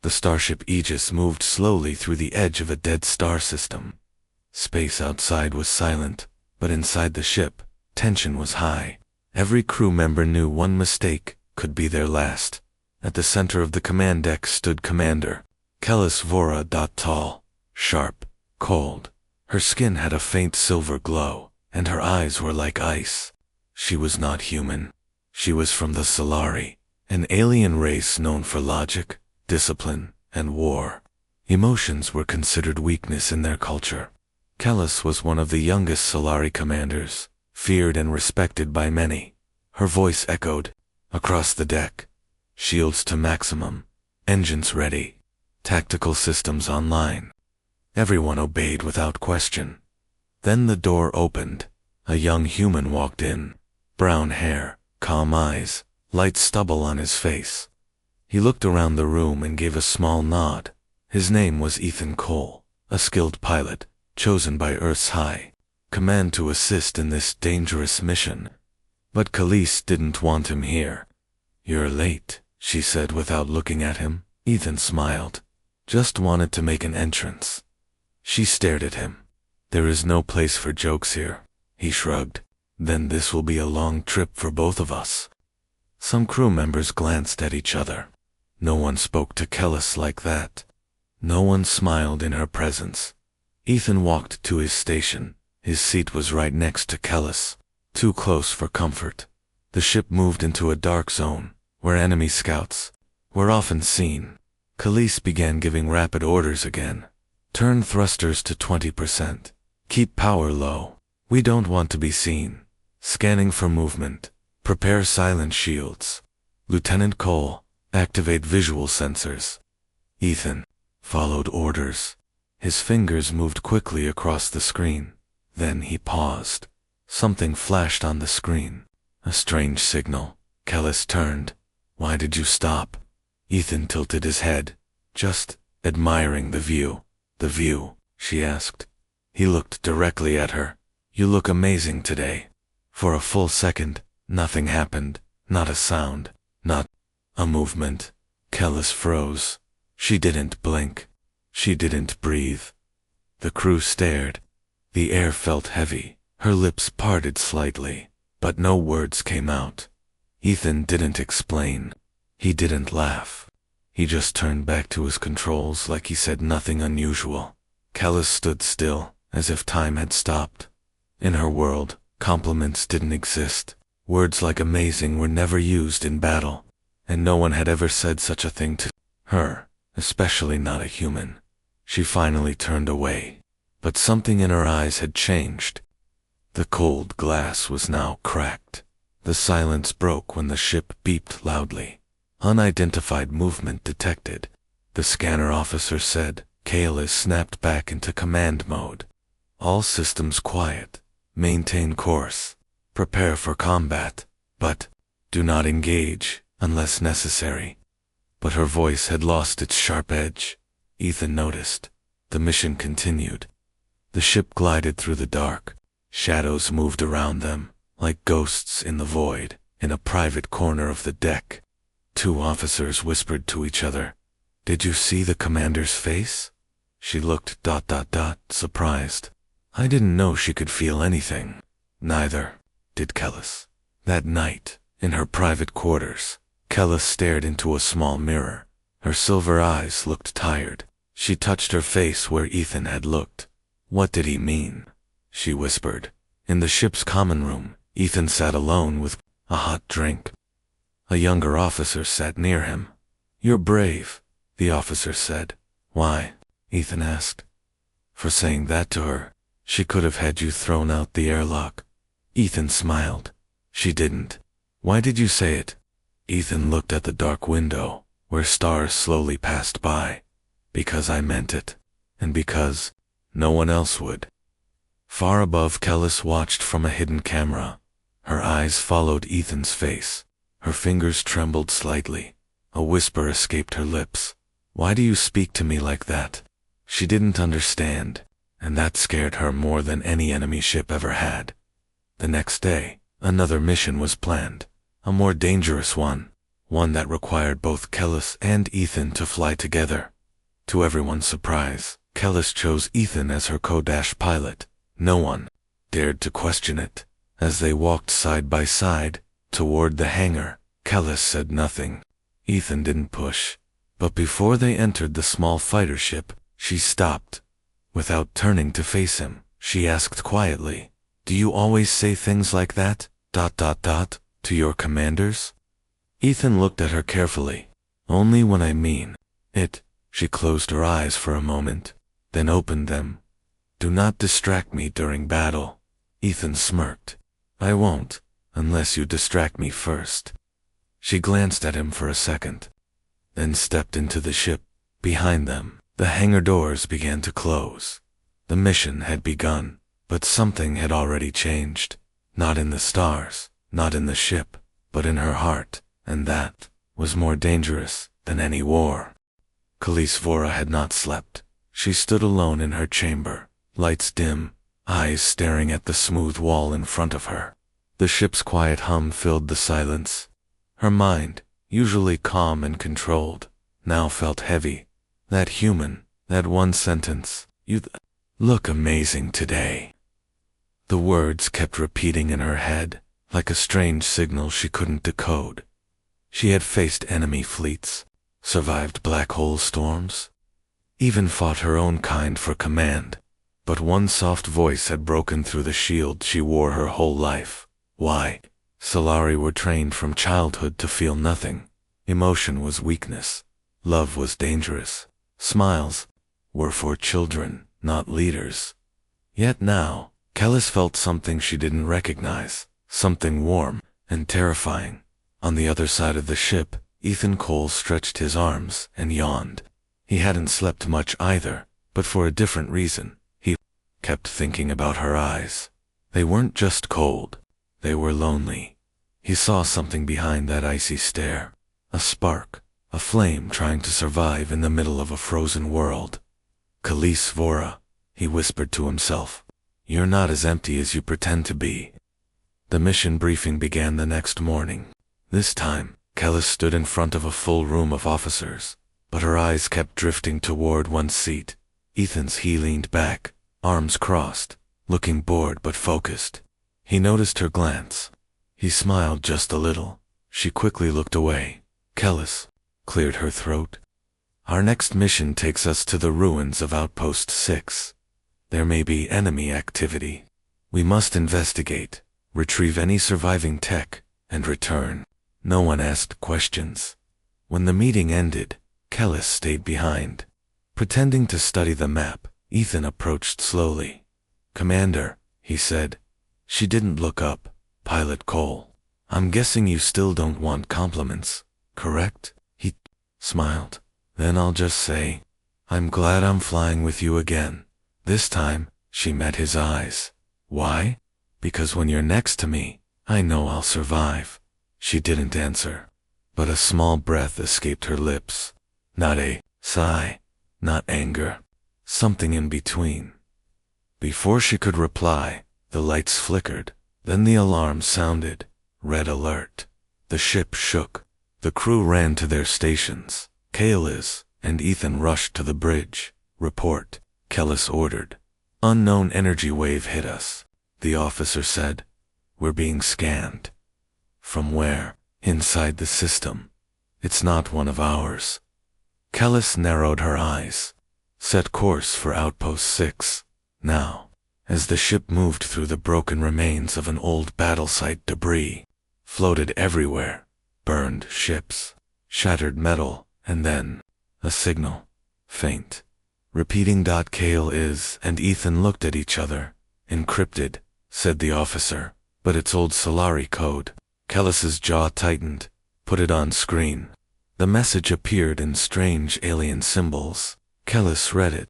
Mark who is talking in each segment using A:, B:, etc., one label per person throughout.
A: The starship Aegis moved slowly through the edge of a dead star system. Space outside was silent, but inside the ship, tension was high. Every crew member knew one mistake could be their last. At the center of the command deck stood Commander Kellis Vora. Tall, sharp, cold. Her skin had a faint silver glow, and her eyes were like ice. She was not human. She was from the Solari, an alien race known for logic, discipline, and war. Emotions were considered weakness in their culture. Kellis was one of the youngest Solari commanders, feared and respected by many. Her voice echoed across the deck. Shields to maximum, engines ready, tactical systems online. Everyone obeyed without question. Then the door opened. A young human walked in. Brown hair, calm eyes, light stubble on his face. He looked around the room and gave a small nod. His name was Ethan Cole, a skilled pilot, chosen by Earth's High Command to assist in this dangerous mission. But Khalees didn't want him here. "You're late," she said without looking at him. Ethan smiled. "Just wanted to make an entrance." She stared at him. "There is no place for jokes here." He shrugged. "Then this will be a long trip for both of us." Some crew members glanced at each other. No one spoke to Kellis like that. No one smiled in her presence. Ethan walked to his station. His seat was right next to Kellis, too close for comfort. The ship moved into a dark zone, where enemy scouts were often seen. Khalees began giving rapid orders again. "Turn thrusters to 20%. Keep power low. We don't want to be seen. Scanning for movement. Prepare silent shields. Lieutenant Cole, activate visual sensors." Ethan followed orders. His fingers moved quickly across the screen. Then he paused. Something flashed on the screen. A strange signal. Kellis turned. "Why did you stop?" Ethan tilted his head. "Just admiring the view." "The view?" she asked. He looked directly at her. "You look amazing today." For a full second, nothing happened. Not a sound. Not a movement. Kellis froze. She didn't blink. She didn't breathe. The crew stared. The air felt heavy. Her lips parted slightly, but no words came out. Ethan didn't explain. He didn't laugh. He just turned back to his controls like he said nothing unusual. Kellis stood still, as if time had stopped. In her world, compliments didn't exist. Words like amazing were never used in battle, and no one had ever said such a thing to her, especially not a human. She finally turned away, but something in her eyes had changed. The cold glass was now cracked. The silence broke when the ship beeped loudly. Unidentified movement detected. The scanner officer said. Kalis snapped back into command mode. "All systems quiet. Maintain course. Prepare for combat. But do not engage unless necessary." But her voice had lost its sharp edge. Ethan noticed. The mission continued. The ship glided through the dark. Shadows moved around them, like ghosts in the void. In a private corner of the deck, two officers whispered to each other. "Did you see the commander's face?" She looked ... surprised. I didn't know she could feel anything. Neither did Kellis. That night, in her private quarters, Kellis stared into a small mirror. Her silver eyes looked tired. She touched her face where Ethan had looked. "What did he mean?" she whispered. In the ship's common room, Ethan sat alone with a hot drink. A younger officer sat near him. "You're brave," the officer said. "Why?" Ethan asked. "For saying that to her. She could have had you thrown out the airlock." Ethan smiled. "She didn't." "Why did you say it?" Ethan looked at the dark window, where stars slowly passed by. "Because I meant it. And because no one else would." Far above, Kellis watched from a hidden camera. Her eyes followed Ethan's face. Her fingers trembled slightly. A whisper escaped her lips. "Why do you speak to me like that?" She didn't understand, and that scared her more than any enemy ship ever had. The next day, another mission was planned, a more dangerous one. one that required both Kellis and Ethan to fly together. To everyone's surprise, Kellis chose Ethan as her co-pilot. No one dared to question it. As they walked side by side toward the hangar, Kellis said nothing. Ethan didn't push. But before they entered the small fighter ship, she stopped. Without turning to face him, she asked quietly, "Do you always say things like that, ... to your commanders?" Ethan looked at her carefully. "Only when I mean it." She closed her eyes for a moment, then opened them. "Do not distract me during battle." Ethan smirked. "I won't, unless you distract me first." She glanced at him for a second, then stepped into the ship. Behind them, the hangar doors began to close. The mission had begun, but something had already changed. Not in the stars, not in the ship, but in her heart, and that was more dangerous than any war. Khalees Vora had not slept. She stood alone in her chamber, lights dim, eyes staring at the smooth wall in front of her. The ship's quiet hum filled the silence. Her mind, usually calm and controlled, now felt heavy. That one sentence, "You look amazing today." The words kept repeating in her head, like a strange signal she couldn't decode. She had faced enemy fleets, survived black hole storms, even fought her own kind for command. But one soft voice had broken through the shield she wore her whole life. Why? Solari were trained from childhood to feel nothing. Emotion was weakness. Love was dangerous. Smiles were for children, not leaders. Yet now, Kellis felt something she didn't recognize, something warm and terrifying. On the other side of the ship, Ethan Cole stretched his arms and yawned. He hadn't slept much either, but for a different reason. He kept thinking about her eyes. They weren't just cold. They were lonely. He saw something behind that icy stare. A spark, a flame trying to survive in the middle of a frozen world. "Khalees Vora," he whispered to himself. "You're not as empty as you pretend to be." The mission briefing began the next morning. This time, Kellis stood in front of a full room of officers, but her eyes kept drifting toward one seat. Ethan's. He leaned back, arms crossed, looking bored but focused. He noticed her glance. He smiled just a little. She quickly looked away. "Kellis," cleared her throat. "Our next mission takes us to the ruins of Outpost 6. There may be enemy activity. We must investigate, retrieve any surviving tech, and return." No one asked questions. When the meeting ended, Kellis stayed behind. Pretending to study the map, Ethan approached slowly. "Commander," he said. She didn't look up. "Pilot Cole, I'm guessing you still don't want compliments, correct?" He smiled. "Then I'll just say, I'm glad I'm flying with you again." This time, she met his eyes. "Why?" "Because when you're next to me, I know I'll survive." She didn't answer, but a small breath escaped her lips. Not a sigh, not anger, something in between. Before she could reply, the lights flickered, then the alarm sounded. Red alert. The ship shook. The crew ran to their stations. Kaylis and Ethan rushed to the bridge. "Report," Kellis ordered. "Unknown energy wave hit us," the officer said. "We're being scanned." "From where?" "Inside the system. It's not one of ours." Kellis narrowed her eyes. "Set course for Outpost 6. Now." As the ship moved through the broken remains of an old battle site, debris floated everywhere. Burned ships, shattered metal, and then a signal. Faint. Repeating. "Kale is," and Ethan looked at each other. "Encrypted," said the officer, "but it's old Solari code." Kellis's jaw tightened. "Put it on screen." The message appeared in strange alien symbols. Kellis read it.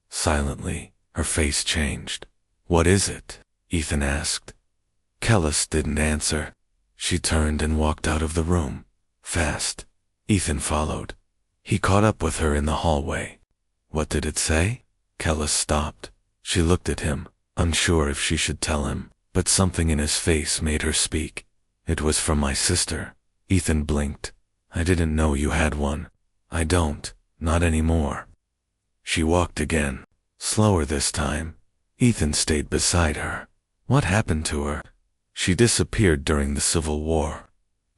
A: Silently, her face changed. "What is it?" Ethan asked. Kellis didn't answer. She turned and walked out of the room. Fast. Ethan followed. He caught up with her in the hallway. "What did it say?" Kellis stopped. She looked at him, unsure if she should tell him, but something in his face made her speak. "It was from my sister." Ethan blinked. I didn't know you had one. I don't, not anymore. She walked again, slower this time. Ethan stayed beside her. What happened to her? She disappeared during the Civil War.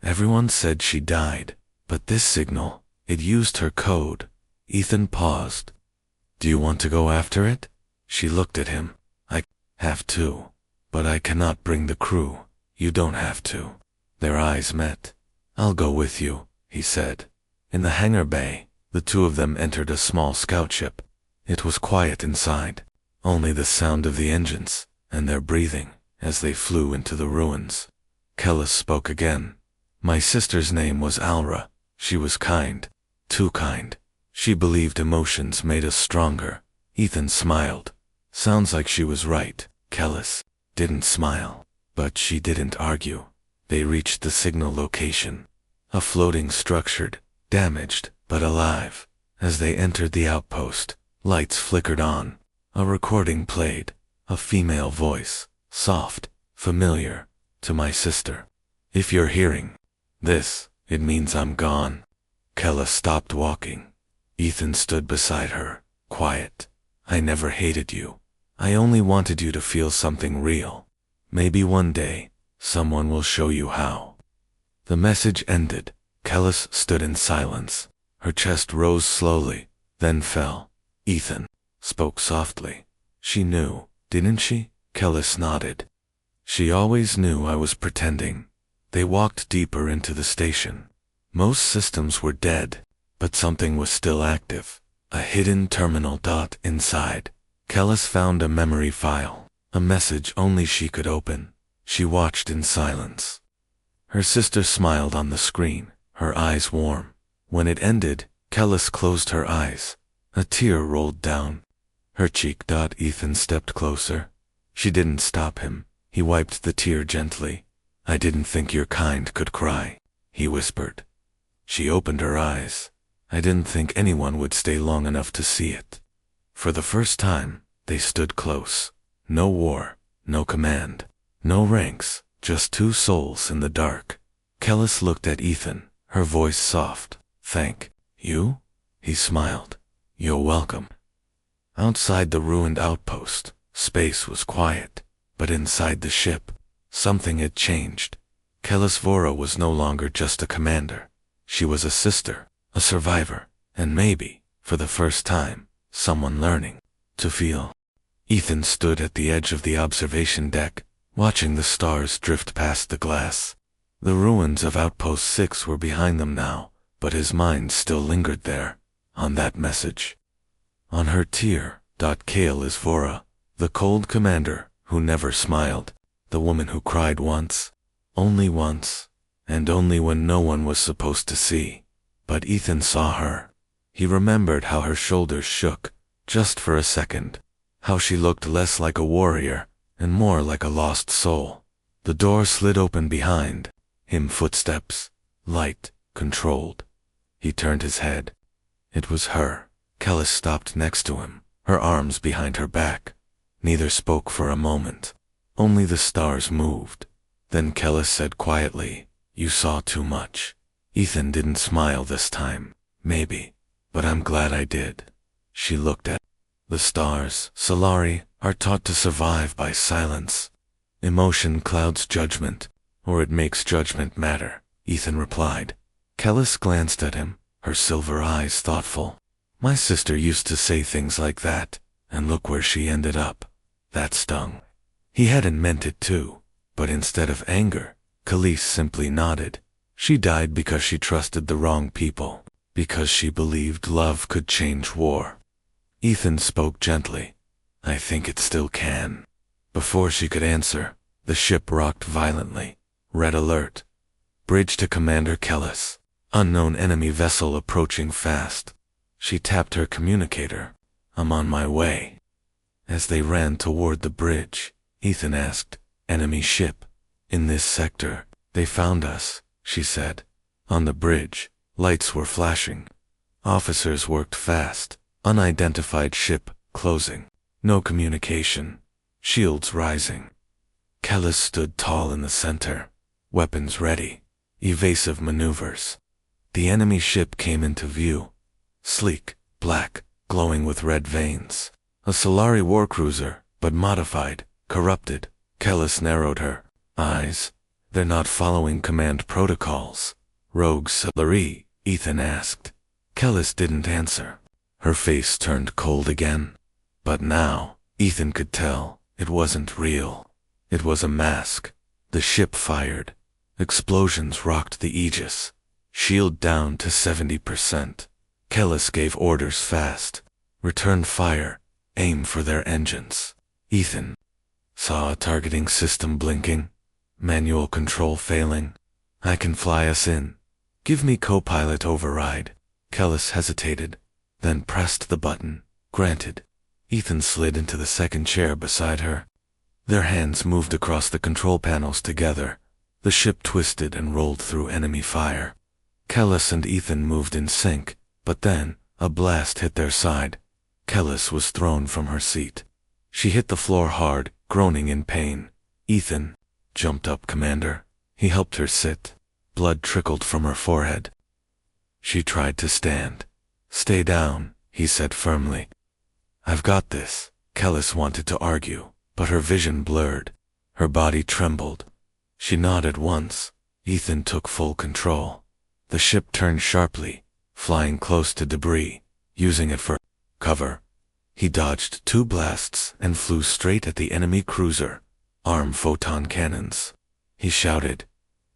A: Everyone said she died, but this signal, it used her code. Ethan paused. Do you want to go after it? She looked at him. I have to, but I cannot bring the crew. You don't have to. Their eyes met. I'll go with you, he said. In the hangar bay, the two of them entered a small scout ship. It was quiet inside, only the sound of the engines and their breathing as they flew into the ruins. Kellis spoke again. My sister's name was Alra. She was kind, too kind. She believed emotions made us stronger. Ethan smiled. Sounds like she was right. Kellis didn't smile, but she didn't argue. They reached the signal location. A floating structure, damaged, but alive. As they entered the outpost, lights flickered on. A recording played. A female voice, soft, familiar, to my sister. If you're hearing this, it means I'm gone. Kellis stopped walking. Ethan stood beside her, quiet. I never hated you. I only wanted you to feel something real. Maybe one day, someone will show you how. The message ended. Kellis stood in silence. Her chest rose slowly, then fell. Ethan spoke softly. She knew, didn't she? Kellis nodded. She always knew I was pretending. They walked deeper into the station. Most systems were dead, but something was still active. A hidden terminal dot inside. Kellis found a memory file, a message only she could open. She watched in silence. Her sister smiled on the screen, her eyes warm. When it ended, Kellis closed her eyes. A tear rolled down her cheek. Ethan stepped closer. She didn't stop him. He wiped the tear gently. I didn't think your kind could cry, he whispered. She opened her eyes. I didn't think anyone would stay long enough to see it. For the first time, they stood close. No war, no command, no ranks, just two souls in the dark. Kellis looked at Ethan, her voice soft. Thank you? He smiled. You're welcome. Outside the ruined outpost, space was quiet, but inside the ship, something had changed. Kellis Vora was no longer just a commander. She was a sister, a survivor, and maybe, for the first time, someone learning to feel. Ethan stood at the edge of the observation deck, watching the stars drift past the glass. The ruins of Outpost 6 were behind them now, but his mind still lingered there, on that message. On her tear. Kale is Vora, the cold commander who never smiled, the woman who cried once, and only when no one was supposed to see. But Ethan saw her. He remembered how her shoulders shook, just for a second, how she looked less like a warrior and more like a lost soul. The door slid open behind him, footsteps, light, controlled. He turned his head. It was her. Kellis stopped next to him, her arms behind her back. Neither spoke for a moment. Only the stars moved. Then Kellis said quietly, You saw too much. Ethan didn't smile this time. Maybe, but I'm glad I did. She looked at the stars. Solari are taught to survive by silence. Emotion clouds judgment, or it makes judgment matter, Ethan replied. Kellis glanced at him, her silver eyes thoughtful. My sister used to say things like that, and look where she ended up. That stung. He hadn't meant it to, but instead of anger, Kellis simply nodded. She died because she trusted the wrong people, because she believed love could change war. Ethan spoke gently. I think it still can. Before she could answer, the ship rocked violently. Red alert. Bridge to Commander Kellis. Unknown enemy vessel approaching fast. She tapped her communicator. I'm on my way. As they ran toward the bridge, Ethan asked, Enemy ship? In this sector, they found us, she said. On the bridge, lights were flashing. Officers worked fast. Unidentified ship, closing. No communication. Shields rising. Kellis stood tall in the center. Weapons ready. Evasive maneuvers. The enemy ship came into view. Sleek, black, glowing with red veins. A Solari warcruiser, but modified, corrupted. Kellis narrowed her eyes. They're not following command protocols. Rogue Solari, Ethan asked. Kellis didn't answer. Her face turned cold again. But now, Ethan could tell, it wasn't real. It was a mask. The ship fired. Explosions rocked the Aegis. Shield down to 70%. Kellis gave orders fast. Return fire. Aim for their engines. Ethan saw a targeting system blinking. Manual control failing. I can fly us in. Give me co-pilot override. Kellis hesitated, then pressed the button. Granted. Ethan slid into the second chair beside her. Their hands moved across the control panels together. The ship twisted and rolled through enemy fire. Kellis and Ethan moved in sync, but then, a blast hit their side. Kellis was thrown from her seat. She hit the floor hard, groaning in pain. Ethan jumped up, Commander. He helped her sit. Blood trickled from her forehead. She tried to stand. Stay down, he said firmly. I've got this. Kellis wanted to argue, but her vision blurred. Her body trembled. She nodded once. Ethan took full control. The ship turned sharply, flying close to debris, using it for cover. He dodged 2 blasts and flew straight at the enemy cruiser. Arm photon cannons. He shouted.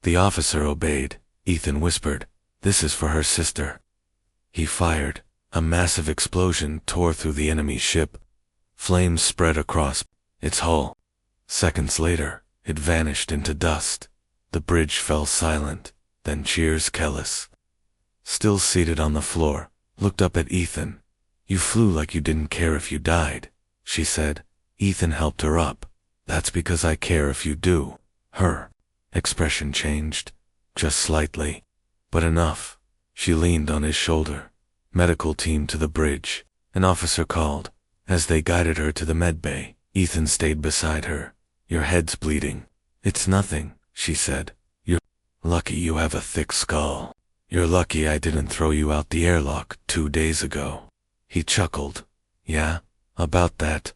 A: The officer obeyed. Ethan whispered, "This is for her sister." He fired. A massive explosion tore through the enemy ship. Flames spread across its hull. Seconds later, it vanished into dust. The bridge fell silent. Then cheers. Kellis, still seated on the floor, looked up at Ethan. You flew like you didn't care if you died, she said. Ethan helped her up. That's because I care if you do. Her expression changed, just slightly, but enough. She leaned on his shoulder. Medical team to the bridge. An officer called. As they guided her to the med bay, Ethan stayed beside her. Your head's bleeding. It's nothing, she said. You're lucky you have a thick skull. You're lucky I didn't throw you out the airlock 2 days ago. He chuckled. Yeah, about that, ...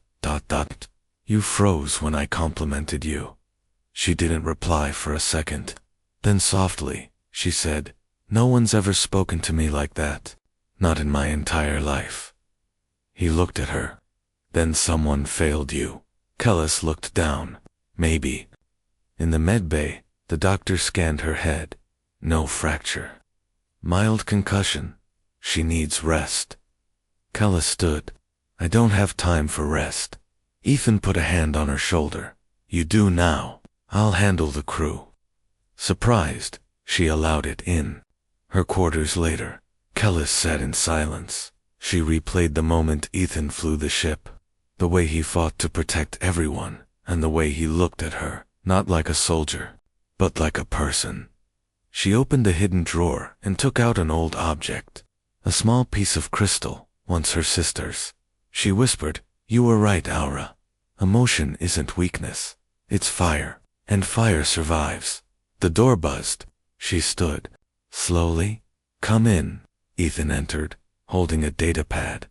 A: You froze when I complimented you. She didn't reply for a second. Then softly, she said, No one's ever spoken to me like that. Not in my entire life. He looked at her. Then someone failed you. Kellis looked down. Maybe. In the med bay, the doctor scanned her head. No fracture. Mild concussion. She needs rest. Kellis stood. I don't have time for rest. Ethan put a hand on her shoulder. You do now. I'll handle the crew. Surprised, she allowed it in. Her quarters later, Kellis sat in silence. She replayed the moment Ethan flew the ship. The way he fought to protect everyone, and the way he looked at her, not like a soldier, but like a person. She opened a hidden drawer and took out an old object. A small piece of crystal, once her sister's. She whispered, You were right, Aura. Emotion isn't weakness. It's fire. And fire survives. The door buzzed. She stood. Slowly. Come in. Ethan entered, holding a data pad.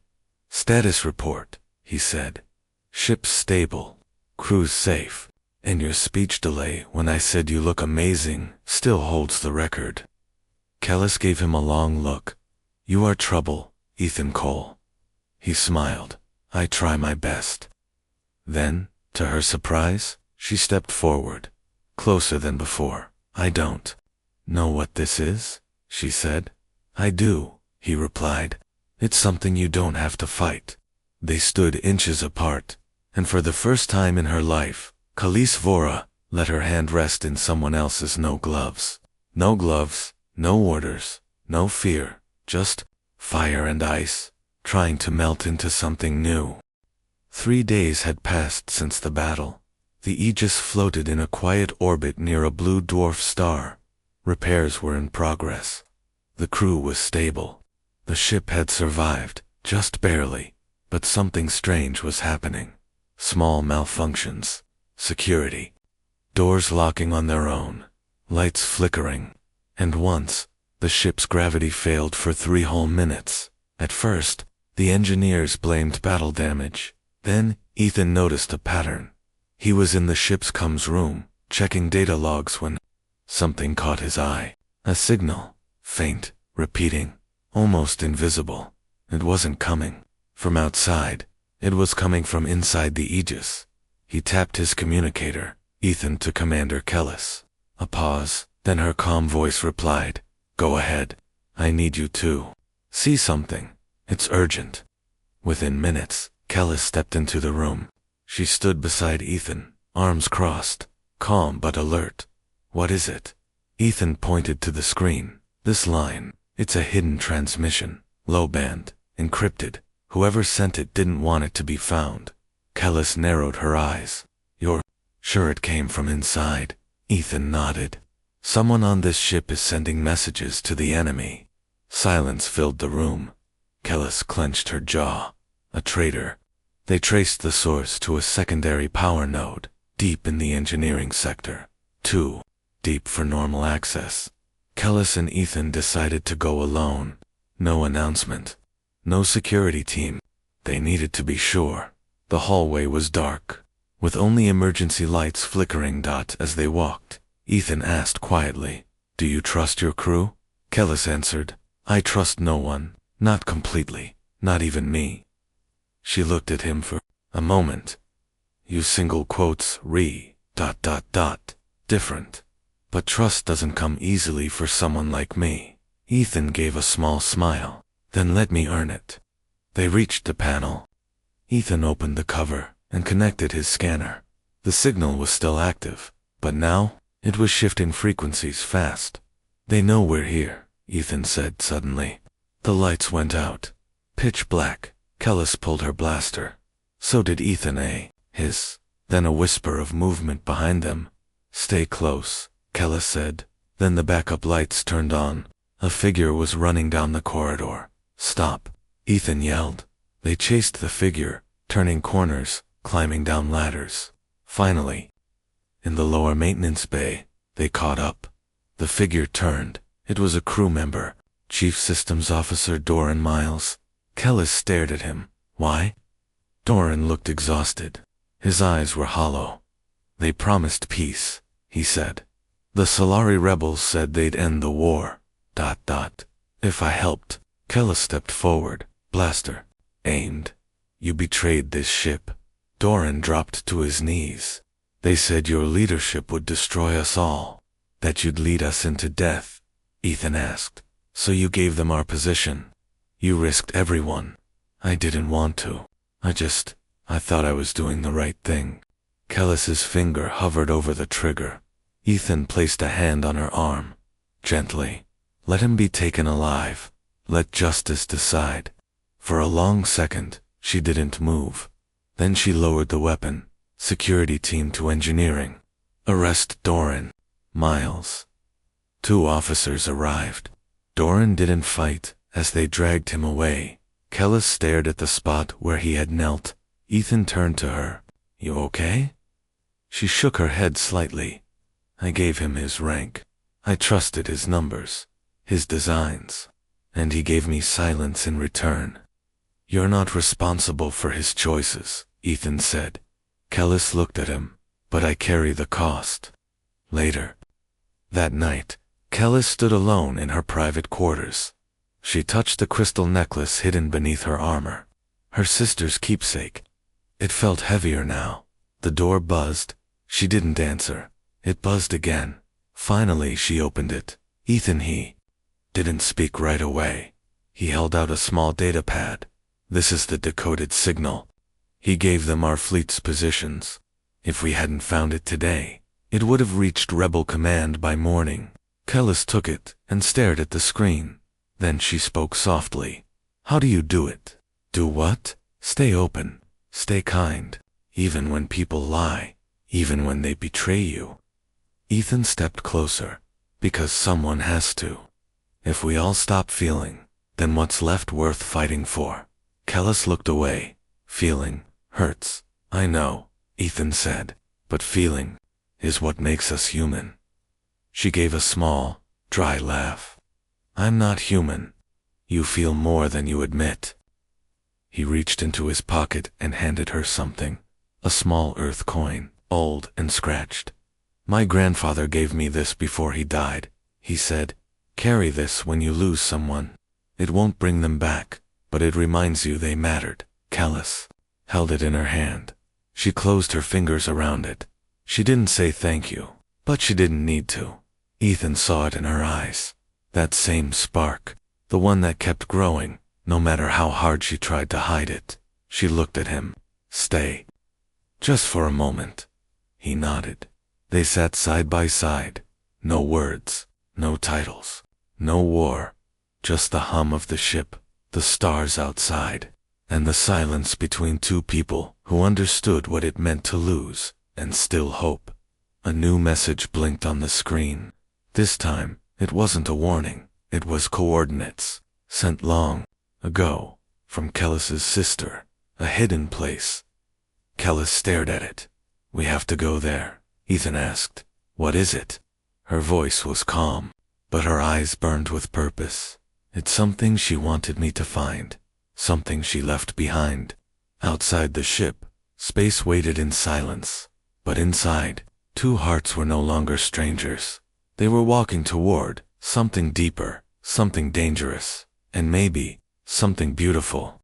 A: Status report, he said. Ship's stable. Crew's safe. And your speech delay when I said you look amazing still holds the record. Kellis gave him a long look. You are trouble, Ethan Cole. He smiled. I try my best. Then, to her surprise, she stepped forward, closer than before. I don't know what this is, she said. I do, he replied. It's something you don't have to fight. They stood inches apart, and for the first time in her life, Khalees Vora let her hand rest in someone else's. No gloves. No gloves, no orders, no fear, just fire and ice, trying to melt into something new. 3 days had passed since the battle. The Aegis floated in a quiet orbit near a blue dwarf star. Repairs were in progress. The crew was stable. The ship had survived, just barely, but something strange was happening. Small malfunctions. Security. Doors locking on their own. Lights flickering. And once, The ship's gravity failed for 3 whole minutes. At first, the engineers blamed battle damage. Then, Ethan noticed a pattern. He was in the ship's comms room, checking data logs when something caught his eye. A signal, faint, repeating, almost invisible. It wasn't coming from outside. It was coming from inside the Aegis. He tapped his communicator, Ethan to Commander Kellis. A pause, then her calm voice replied, "Go ahead. I need you to see something. It's urgent." Within minutes, Kellis stepped into the room. She stood beside Ethan, arms crossed, calm but alert. "What is it?" Ethan pointed to the screen. "This line, it's a hidden transmission, low band, encrypted. Whoever sent it didn't want it to be found." Kellis narrowed her eyes. "You're sure it came from inside?" Ethan nodded. "Someone on this ship is sending messages to the enemy." Silence filled the room. Kellis clenched her jaw. A traitor. They traced the source to a secondary power node, deep in the engineering sector. Too deep for normal access. Kellis and Ethan decided to go alone. No announcement. No security team. They needed to be sure. The hallway was dark, with only emergency lights flickering. As they walked, Ethan asked quietly, "Do you trust your crew?" Kellis answered, "I trust no one, not completely, not even me." She looked at him for a moment. "You single quotes different. But trust doesn't come easily for someone like me." Ethan gave a small smile. "Then let me earn it." They reached the panel. Ethan opened the cover and connected his scanner. The signal was still active, but now it was shifting frequencies fast. "They know we're here," Ethan said suddenly. The lights went out. Pitch black. Kellis pulled her blaster. So did Ethan. Hiss. Then a whisper of movement behind them. "Stay close," Kellis said. Then the backup lights turned on. A figure was running down the corridor. "Stop," Ethan yelled. They chased the figure, turning corners, climbing down ladders. Finally, in the lower maintenance bay, they caught up. The figure turned. It was a crew member, Chief Systems Officer Doran Miles. Kellis stared at him. "Why?" Doran looked exhausted. His eyes were hollow. "They promised peace," he said. "The Solari rebels said they'd end the war. If I helped." Kellis stepped forward, blaster aimed. "You betrayed this ship." Doran dropped to his knees. "They said your leadership would destroy us all, that you'd lead us into death." Ethan asked, "So you gave them our position? You risked everyone." "I didn't want to. I thought I was doing the right thing." Kellis's finger hovered over the trigger. Ethan placed a hand on her arm. Gently. "Let him be taken alive. Let justice decide." For a long second, she didn't move. Then she lowered the weapon. "Security team to engineering. Arrest Doran." Miles. 2 officers arrived. Doran didn't fight as they dragged him away. Kellis stared at the spot where he had knelt. Ethan turned to her. "You okay?" She shook her head slightly. "I gave him his rank. I trusted his numbers, his designs, and he gave me silence in return." "You're not responsible for his choices," Ethan said. Kellis looked at him. "But I carry the cost." Later. That night, Kellis stood alone in her private quarters. She touched the crystal necklace hidden beneath her armor. Her sister's keepsake. It felt heavier now. The door buzzed. She didn't answer. It buzzed again. Finally she opened it. Ethan he didn't speak right away. He held out a small data pad. "This is the decoded signal." He gave them our fleet's positions. If we hadn't found it today, it would have reached Rebel Command by morning. Kellis took it and stared at the screen. Then she spoke softly. "How do you do it?" "Do what?" "Stay open. Stay kind. Even when people lie. Even when they betray you." Ethan stepped closer. "Because someone has to. If we all stop feeling, then what's left worth fighting for?" Kellis looked away. "Feeling hurts. I know," Ethan said. "But feeling is what makes us human." She gave a small, dry laugh. I'm not human. You feel more than you admit. He reached into his pocket and handed her something. A small earth coin, old and scratched. My grandfather gave me this before he died, he said. Carry this when you lose someone. It won't bring them back, but it reminds you they mattered. Callus held it in her hand. She closed her fingers around it. She didn't say thank you, but she didn't need to. Ethan saw it in her eyes. That same spark, the one that kept growing, no matter how hard she tried to hide it. She looked at him. Stay. Just for a moment. He nodded. They sat side by side. No words, no titles, no war. Just the hum of the ship, the stars outside, and the silence between two people who understood what it meant to lose and still hope. A new message blinked on the screen. This time, it wasn't a warning. It was coordinates, sent long ago, from Kellis's sister, a hidden place. Kellis stared at it. We have to go there, Ethan asked. What is it? Her voice was calm, but her eyes burned with purpose. It's something she wanted me to find, something she left behind. Outside the ship, space waited in silence, but inside, two hearts were no longer strangers. They were walking toward something deeper, something dangerous, and maybe something beautiful.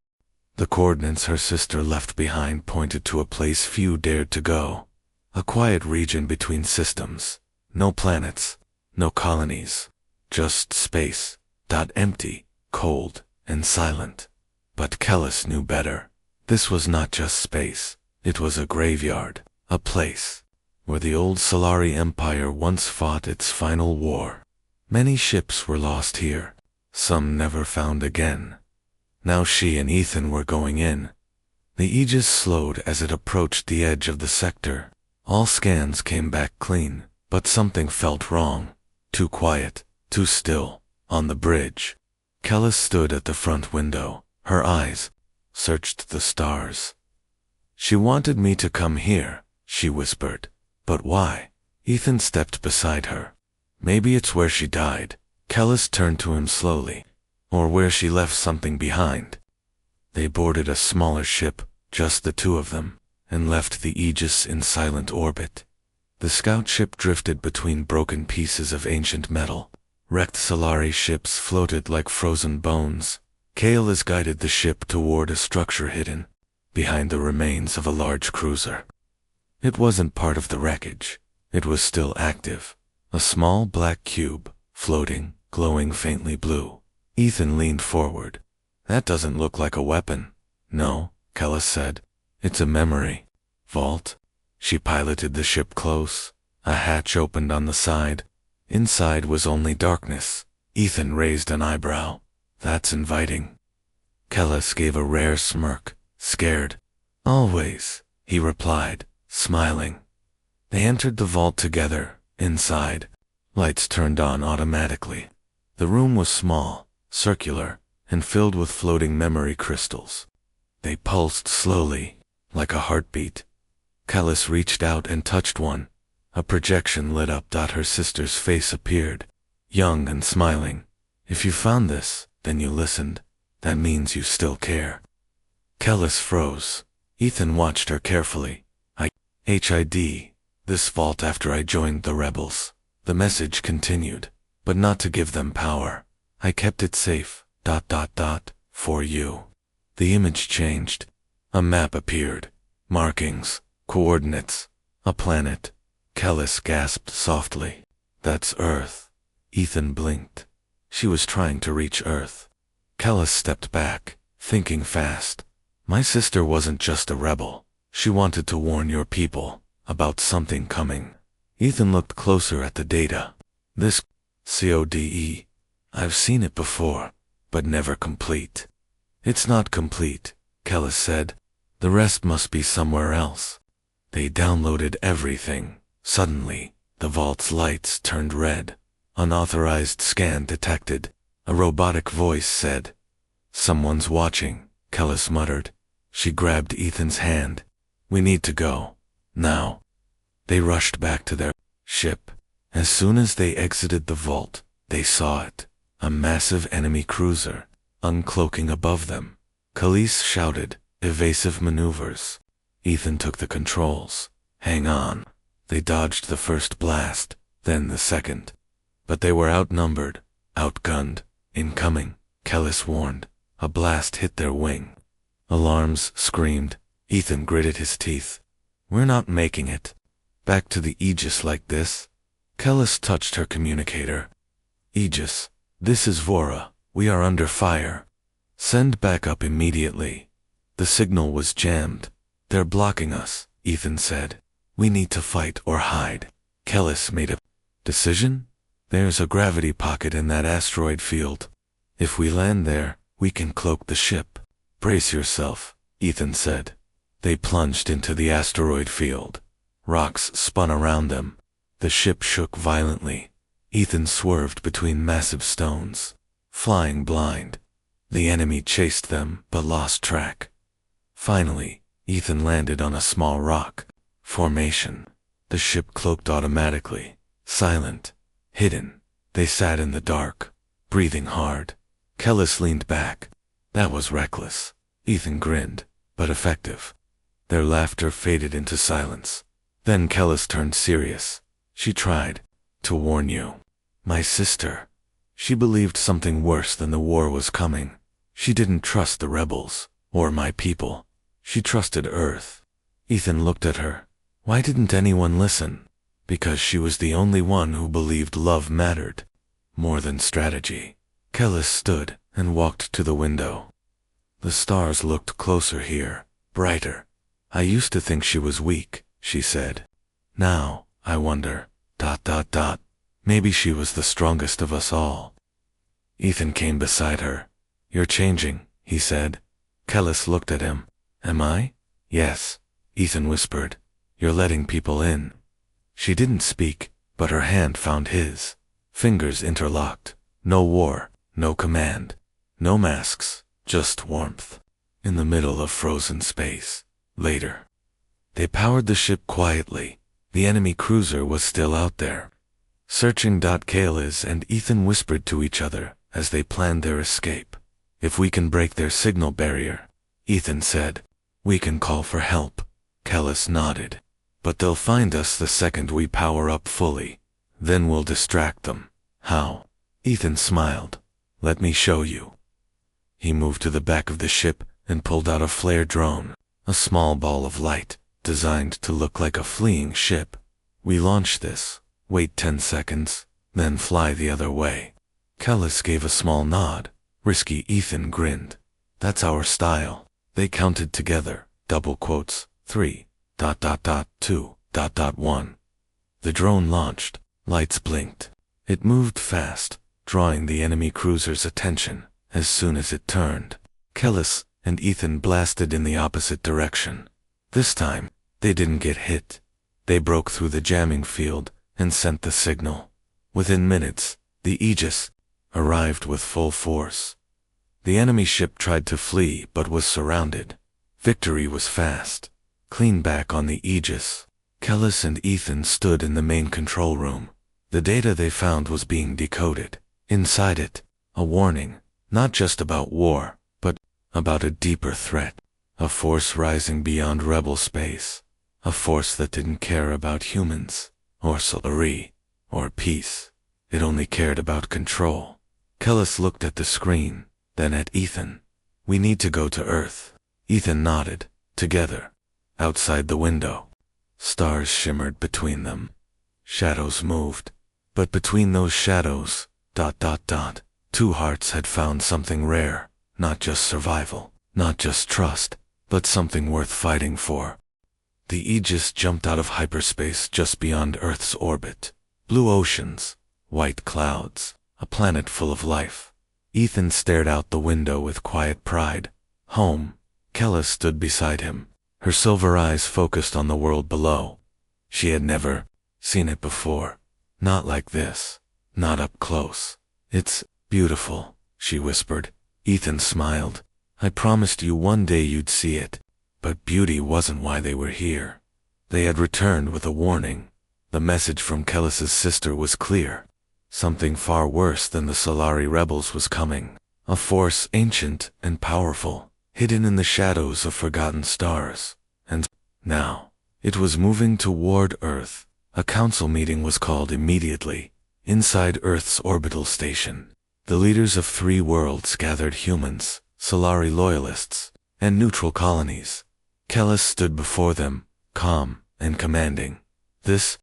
A: The coordinates her sister left behind pointed to a place few dared to go. A quiet region between systems. No planets, no colonies, just space. Empty, cold, and silent. But Kellis knew better. This was not just space. It was a graveyard, a place where the old Solari Empire once fought its final war. Many ships were lost here, some never found again. Now she and Ethan were going in. The Aegis slowed as it approached the edge of the sector. All scans came back clean, but something felt wrong. Too quiet, too still. On the bridge, Kellis stood at the front window. Her eyes searched the stars. She wanted me to come here, she whispered. But why? Ethan stepped beside her. Maybe it's where she died. Kellis turned to him slowly. Or where she left something behind. They boarded a smaller ship, just the two of them, and left the Aegis in silent orbit. The scout ship drifted between broken pieces of ancient metal. Wrecked Solari ships floated like frozen bones. Kaelis guided the ship toward a structure hidden behind the remains of a large cruiser. It wasn't part of the wreckage. It was still active. A small black cube, floating, glowing faintly blue. Ethan leaned forward. That doesn't look like a weapon. No, Kellis said. It's a memory vault. She piloted the ship close. A hatch opened on the side. Inside was only darkness. Ethan raised an eyebrow. That's inviting. Kellis gave a rare smirk. Scared. Always, he replied, smiling. They entered the vault together. Inside, lights turned on automatically. The room was small, circular, and filled with floating memory crystals. They pulsed slowly, like a heartbeat. Kellis reached out and touched one. A projection lit up. Her sister's face appeared, young and smiling. If you found this, then you listened. That means you still care. Kellis froze. Ethan watched her carefully. I hid this vault after I joined the rebels. The message continued, but not to give them power. I kept it safe, for you. The image changed. A map appeared. Markings, coordinates, a planet. Kellis gasped softly. That's Earth. Ethan blinked. She was trying to reach Earth. Kellis stepped back, thinking fast. My sister wasn't just a rebel. She wanted to warn your people about something coming. Ethan looked closer at the data. This CODE. I've seen it before, but never complete. It's not complete, Kellis said. The rest must be somewhere else. They downloaded everything. Suddenly, the vault's lights turned red. Unauthorized scan detected. A robotic voice said, "Someone's watching," Kellis muttered. She grabbed Ethan's hand. "We need to go. Now." They rushed back to their ship. As soon as they exited the vault, they saw it. A massive enemy cruiser, uncloaking above them. Khalees shouted, "Evasive maneuvers." Ethan took the controls. "Hang on." They dodged the first blast, then the second. But they were outnumbered, outgunned. "Incoming," Kellis warned. A blast hit their wing. Alarms screamed. Ethan gritted his teeth. "We're not making it. Back to the Aegis like this?" Kellis touched her communicator. "Aegis, this is Vora. We are under fire. Send backup immediately." The signal was jammed. "They're blocking us," Ethan said. "We need to fight or hide." Kellis made a decision. "There's a gravity pocket in that asteroid field. If we land there, we can cloak the ship." "Brace yourself," Ethan said. They plunged into the asteroid field. Rocks spun around them. The ship shook violently. Ethan swerved between massive stones. Flying blind. The enemy chased them but lost track. Finally, Ethan landed on a small rock formation. The ship cloaked automatically. Silent. Hidden. They sat in the dark, breathing hard. Kellis leaned back. "That was reckless." Ethan grinned, "but effective." Their laughter faded into silence. Then Kellis turned serious. "She tried to warn you. My sister. She believed something worse than the war was coming. She didn't trust the rebels, or my people. She trusted Earth." Ethan looked at her. Why didn't anyone listen? Because she was the only one who believed love mattered more than strategy. Kellis stood and walked to the window. "The stars looked closer here, brighter. I used to think she was weak," she said. "Now, I wonder, ... maybe she was the strongest of us all." Ethan came beside her. "You're changing," he said. Kellis looked at him. "Am I?" "Yes," Ethan whispered. "You're letting people in." She didn't speak, but her hand found his. Fingers interlocked. No war, no command, no masks, just warmth. In the middle of frozen space. Later. They powered the ship quietly. The enemy cruiser was still out there. Searching. Kaylis and Ethan whispered to each other as they planned their escape. "If we can break their signal barrier," Ethan said, "we can call for help." Kellis nodded. "But they'll find us the second we power up fully. Then we'll distract them." "How?" Ethan smiled. "Let me show you." He moved to the back of the ship and pulled out a flare drone, a small ball of light, designed to look like a fleeing ship. "We launch this, wait 10 seconds, then fly the other way." Kellis gave a small nod. Risky. Ethan grinned. "That's our style." They counted together, double quotes, 3, ... 2, ... 1. The drone launched. Lights blinked. It moved fast, drawing the enemy cruiser's attention. As soon as it turned, Kellis and Ethan blasted in the opposite direction. This time, they didn't get hit. They broke through the jamming field and sent the signal. Within minutes, the Aegis arrived with full force. The enemy ship tried to flee but was surrounded. Victory was fast. Clean back on the Aegis. Kellis and Ethan stood in the main control room. The data they found was being decoded. Inside it, a warning, not just about war, but about a deeper threat. A force rising beyond rebel space. A force that didn't care about humans, or Solari, or peace. It only cared about control. Kellis looked at the screen, then at Ethan. "We need to go to Earth." Ethan nodded. "Together." Outside the window, stars shimmered between them. Shadows moved. But between those shadows, ... two hearts had found something rare. Not just survival, not just trust, but something worth fighting for. The Aegis jumped out of hyperspace just beyond Earth's orbit. Blue oceans, white clouds, a planet full of life. Ethan stared out the window with quiet pride. Home. Kellis stood beside him, her silver eyes focused on the world below. She had never seen it before. Not like this. Not up close. "It's beautiful," she whispered. Ethan smiled. "I promised you one day you'd see it." But beauty wasn't why they were here. They had returned with a warning. The message from Kellis's sister was clear. Something far worse than the Solari rebels was coming. A force ancient and powerful, hidden in the shadows of forgotten stars. And now, it was moving toward Earth. A council meeting was called immediately, inside Earth's orbital station. The leaders of 3 worlds gathered: humans, Solari loyalists, and neutral colonies. Kellis stood before them, calm and commanding. This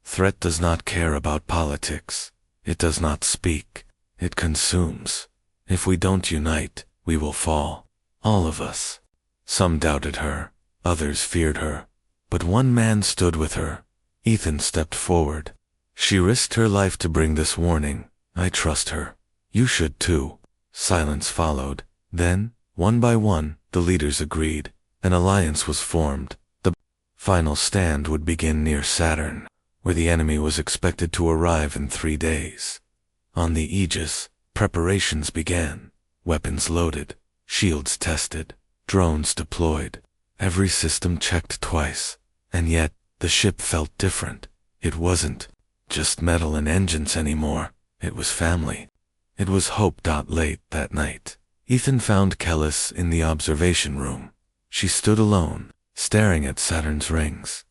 A: threat does not care about politics. It does not speak. It consumes. If we don't unite, we will fall. All of us. Some doubted her. Others feared her. But one man stood with her. Ethan stepped forward. She risked her life to bring this warning. I trust her. You should too. Silence followed. Then, one by one, the leaders agreed. An alliance was formed. The final stand would begin near Saturn, where the enemy was expected to arrive in 3 days. On the Aegis, preparations began. Weapons loaded, shields tested, drones deployed. Every system checked twice. And yet, the ship felt different. It wasn't just metal and engines anymore. It was family. It was hope. Late that night, Ethan found Kellis in the observation room. She stood alone, staring at Saturn's rings.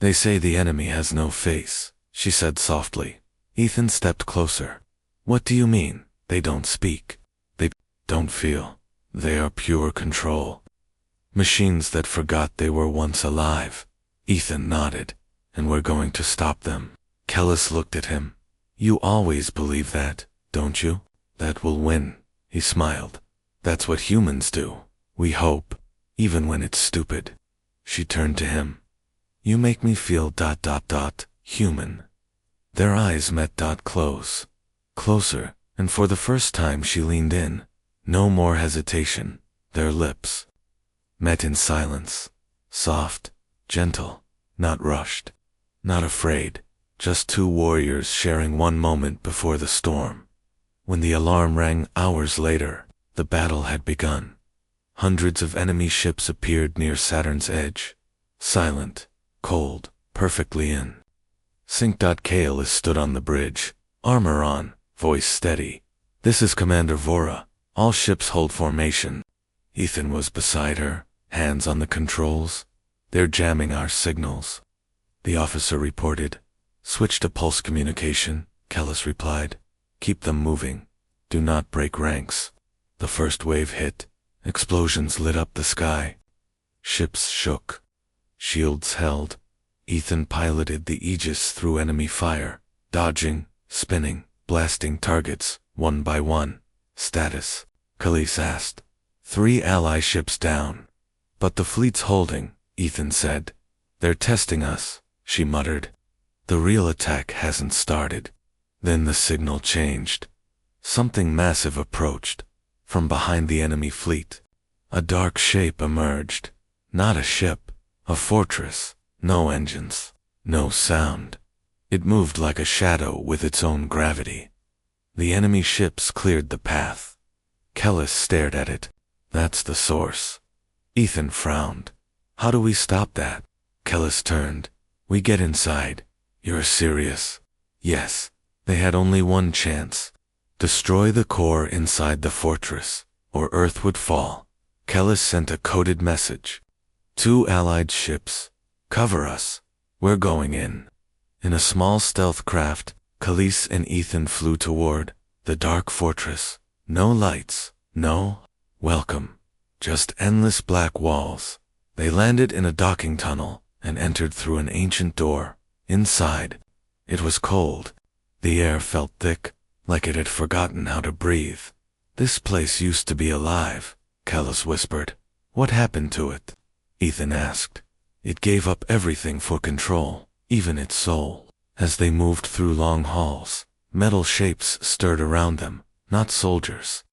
A: They say the enemy has no face, she said softly. Ethan stepped closer. What do you mean? They don't speak. They don't feel. They are pure control. Machines that forgot they were once alive. Ethan nodded. And we're going to stop them. Kellis looked at him. You always believe that, don't you? That we'll win. He smiled. That's what humans do. We hope, even when it's stupid. She turned to him. You make me feel ... human. Their eyes met. Close. Closer, and for the first time she leaned in. No more hesitation. Their lips met in silence. Soft, gentle, not rushed, not afraid. Just 2 warriors sharing one moment before the storm. When the alarm rang hours later, the battle had begun. Hundreds of enemy ships appeared near Saturn's edge. Silent, cold, perfectly in sync. Kaelis stood on the bridge, armor on, voice steady. This is Commander Vora. All ships hold formation. Ethan was beside her, hands on the controls. They're jamming our signals. The officer reported. Switch to pulse communication, Kellis replied. Keep them moving. Do not break ranks. The first wave hit. Explosions lit up the sky. Ships shook. Shields held. Ethan piloted the Aegis through enemy fire, dodging, spinning, blasting targets, one by one. Status, Kellis asked. 3 ally ships down. But the fleet's holding, Ethan said. They're testing us, she muttered. The real attack hasn't started. Then the signal changed. Something massive approached. From behind the enemy fleet. A dark shape emerged. Not a ship, a fortress. No engines, no sound. It moved like a shadow with its own gravity. The enemy ships cleared the path. Kellis stared at it. That's the source. Ethan frowned. How do we stop that? Kellis turned. We get inside. You're serious? Yes. They had only one chance. Destroy the core inside the fortress, or Earth would fall. Kellis sent a coded message. 2 allied ships. Cover us. We're going in. In a small stealth craft, Kellis and Ethan flew toward the dark fortress. No lights, no welcome. Just endless black walls. They landed in a docking tunnel and entered through an ancient door. Inside, it was cold. The air felt thick, like it had forgotten how to breathe. This place used to be alive, Kellis whispered. What happened to it? Ethan asked. It gave up everything for control, even its soul. As they moved through long halls, metal shapes stirred around them, not soldiers,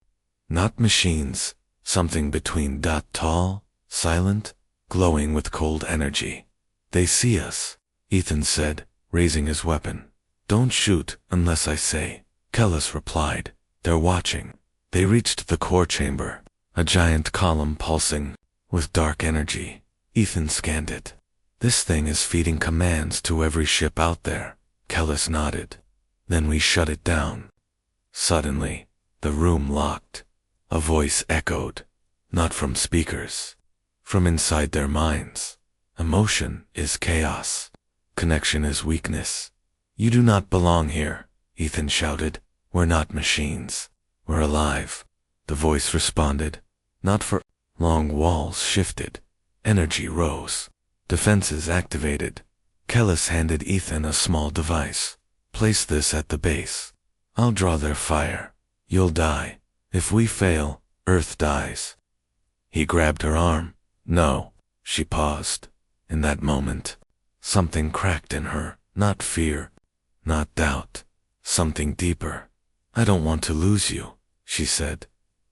A: not machines, something between. Tall, silent, glowing with cold energy. They see us, Ethan said, raising his weapon. Don't shoot unless I say, Kellis replied. They're watching. They reached the core chamber, a giant column pulsing with dark energy. Ethan scanned it. This thing is feeding commands to every ship out there. Kellis nodded. Then we shut it down. Suddenly, the room locked. A voice echoed, not from speakers, from inside their minds. Emotion is chaos. Connection is weakness. You do not belong here, Ethan shouted. We're not machines. We're alive. The voice responded, not for long. Walls shifted. Energy rose. Defenses activated. Kellis handed Ethan a small device. Place this at the base. I'll draw their fire. You'll die. If we fail, Earth dies. He grabbed her arm. No. She paused. In that moment, something cracked in her. Not fear, not doubt. Something deeper. I don't want to lose you, she said.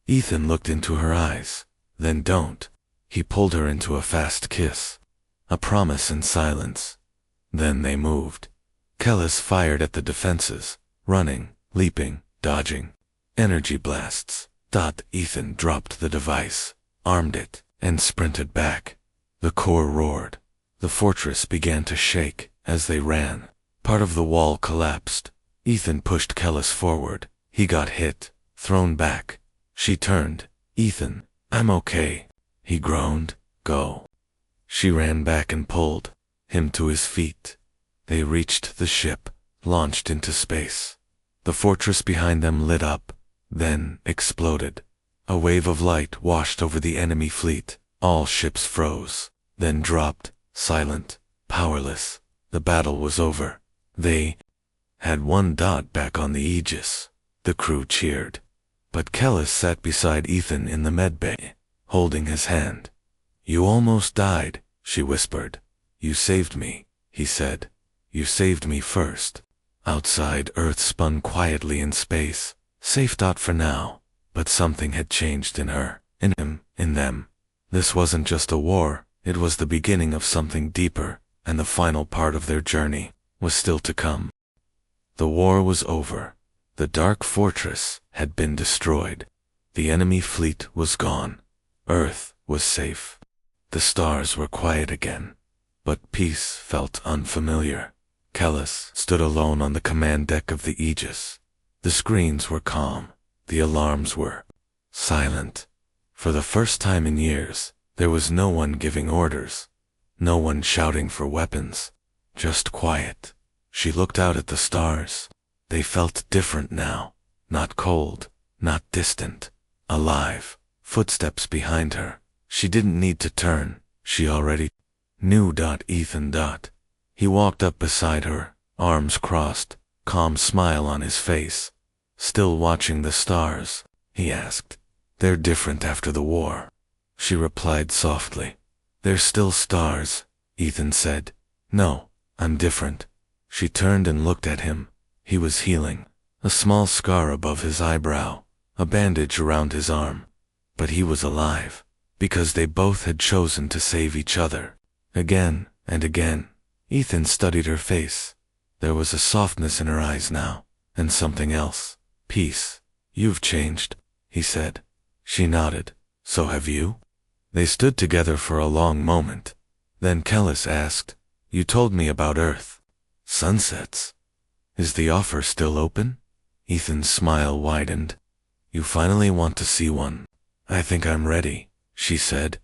A: Ethan looked into her eyes. Then don't. He pulled her into a fast kiss. A promise in silence. Then they moved. Kellis fired at the defenses, running, leaping, dodging. Energy blasts. Ethan dropped the device, armed it, and sprinted back. The core roared. The fortress began to shake as they ran. Part of the wall collapsed. Ethan pushed Kellis forward. He got hit, thrown back. She turned. Ethan, I'm okay. He groaned. Go. She ran back and pulled him to his feet. They reached the ship, launched into space. The fortress behind them lit up, then exploded. A wave of light washed over the enemy fleet. All ships froze, then dropped, silent, powerless. The battle was over. They had one back on the Aegis. The crew cheered. But Kellis sat beside Ethan in the medbay, holding his hand. You almost died, she whispered. You saved me, he said. You saved me first. Outside, Earth spun quietly in space, safe for now. But something had changed in her, in him, in them. This wasn't just a war, it was the beginning of something deeper, and the final part of their journey was still to come. The war was over. The dark fortress had been destroyed. The enemy fleet was gone. Earth was safe. The stars were quiet again. But peace felt unfamiliar. Kellis stood alone on the command deck of the Aegis. The screens were calm. The alarms were silent. For the first time in years, there was no one giving orders. No one shouting for weapons. Just quiet. She looked out at the stars. They felt different now. Not cold, not distant. Alive. Footsteps behind her. She didn't need to turn. She already knew. Ethan. He walked up beside her, arms crossed, calm smile on his face. Still watching the stars, he asked. They're different after the war. She replied softly. They're still stars, Ethan said. No, I'm different. She turned and looked at him. He was healing. A small scar above his eyebrow, a bandage around his arm. But he was alive, because they both had chosen to save each other. Again and again. Ethan studied her face. There was a softness in her eyes now, and something else. Peace. You've changed, he said. She nodded. So have you? They stood together for a long moment. Then Kellis asked, You told me about Earth. Sunsets. Is the offer still open? Ethan's smile widened. You finally want to see one. I think I'm ready, she said.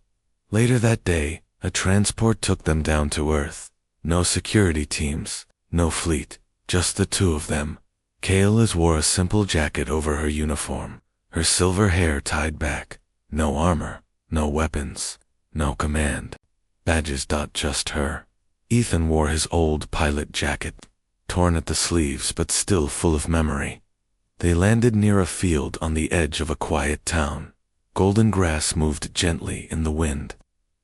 A: Later that day, a transport took them down to Earth. No security teams, no fleet, just the two of them. Kayla wore a simple jacket over her uniform, her silver hair tied back. No armor, no weapons, no command. Badges. Just her. Ethan wore his old pilot jacket, torn at the sleeves but still full of memory. They landed near a field on the edge of a quiet town. Golden grass moved gently in the wind.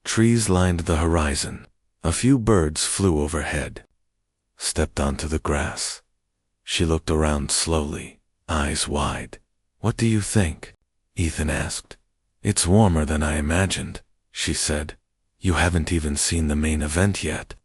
A: Trees lined the horizon. A few birds flew overhead. Stepped onto the grass. She looked around slowly, eyes wide. What do you think? Ethan asked. It's warmer than I imagined, she said. You haven't even seen the main event yet.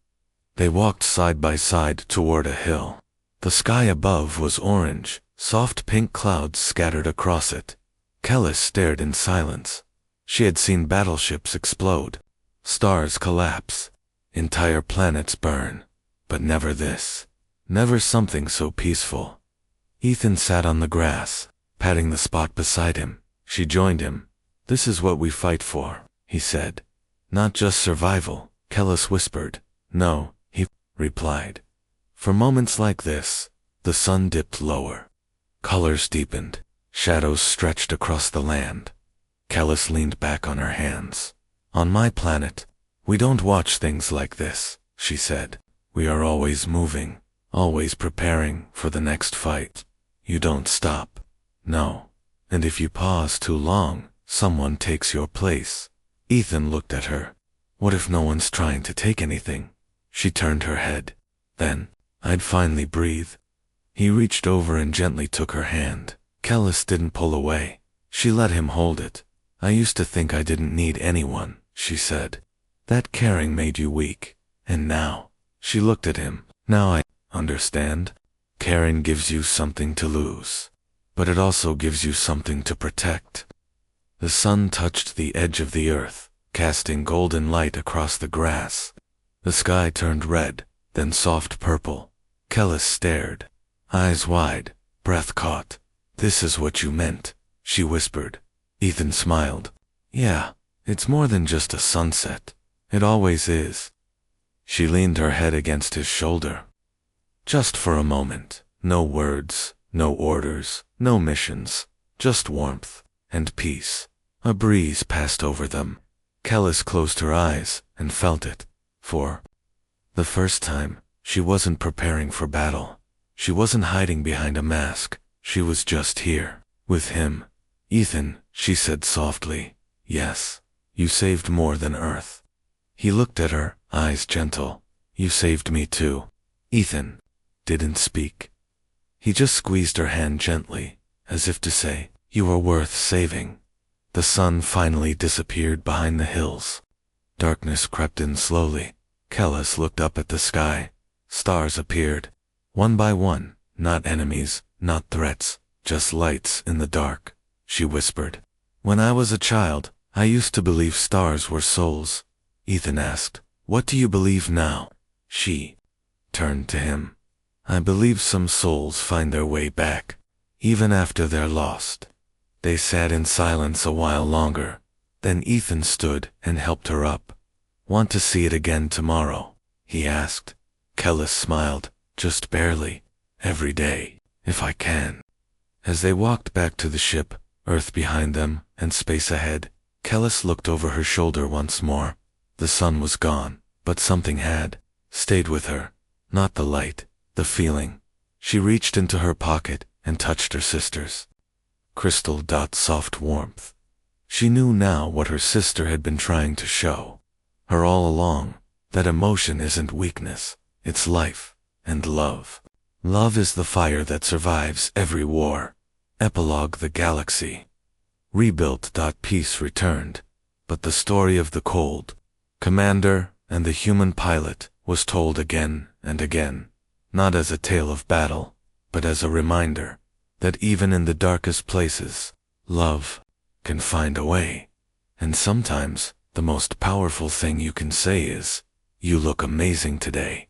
A: They walked side by side toward a hill. The sky above was orange, soft pink clouds scattered across it. Kellis stared in silence. She had seen battleships explode, stars collapse, entire planets burn, but never this. Never something so peaceful. Ethan sat on the grass, patting the spot beside him. She joined him. "This is what we fight for," he said. "Not just survival," Kellis whispered. "No," he replied. For moments like this, the sun dipped lower. Colors deepened. Shadows stretched across the land. Kellis leaned back on her hands. "On my planet, we don't watch things like this," she said. "We are always moving, always preparing for the next fight. You don't stop. No. And if you pause too long, someone takes your place." Ethan looked at her. "What if no one's trying to take anything?" She turned her head. "Then, I'd finally breathe." He reached over and gently took her hand. Kellis didn't pull away. She let him hold it. "I used to think I didn't need anyone," she said. "That caring made you weak. And now," she looked at him, "now I understand. Caring gives you something to lose. But it also gives you something to protect." The sun touched the edge of the earth, casting golden light across the grass. The sky turned red, then soft purple. Kellis stared, eyes wide, breath caught. "This is what you meant," she whispered. Ethan smiled. "Yeah, it's more than just a sunset. It always is." She leaned her head against his shoulder. Just for a moment, no words, no orders, no missions, just warmth and peace. A breeze passed over them. Kellis closed her eyes and felt it. For the first time, she wasn't preparing for battle. She wasn't hiding behind a mask. She was just here, with him. "Ethan," she said softly, "yes, you saved more than Earth." He looked at her, eyes gentle. "You saved me too." Ethan didn't speak. He just squeezed her hand gently, as if to say, "You are worth saving." The sun finally disappeared behind the hills. Darkness crept in slowly. Kellis looked up at the sky. Stars appeared, one by one, not enemies, not threats, just lights in the dark. She whispered, "When I was a child, I used to believe stars were souls." Ethan asked, "What do you believe now?" She turned to him. "I believe some souls find their way back, even after they're lost." They sat in silence a while longer. Then Ethan stood and helped her up. "Want to see it again tomorrow?" he asked. Kellis smiled, "Just barely. Every day, if I can." As they walked back to the ship, Earth behind them and space ahead, Kellis looked over her shoulder once more. The sun was gone, but something had stayed with her. Not the light, the feeling. She reached into her pocket and touched her sister's. Crystal dot soft warmth. She knew now what her sister had been trying to show her all along, that emotion isn't weakness, it's life and love. Love is the fire that survives every war. Epilogue: the galaxy. Rebuilt. Peace returned, but the story of the cold commander and the human pilot was told again and again, not as a tale of battle, but as a reminder that even in the darkest places, love can find a way. And sometimes, the most powerful thing you can say is, "You look amazing today."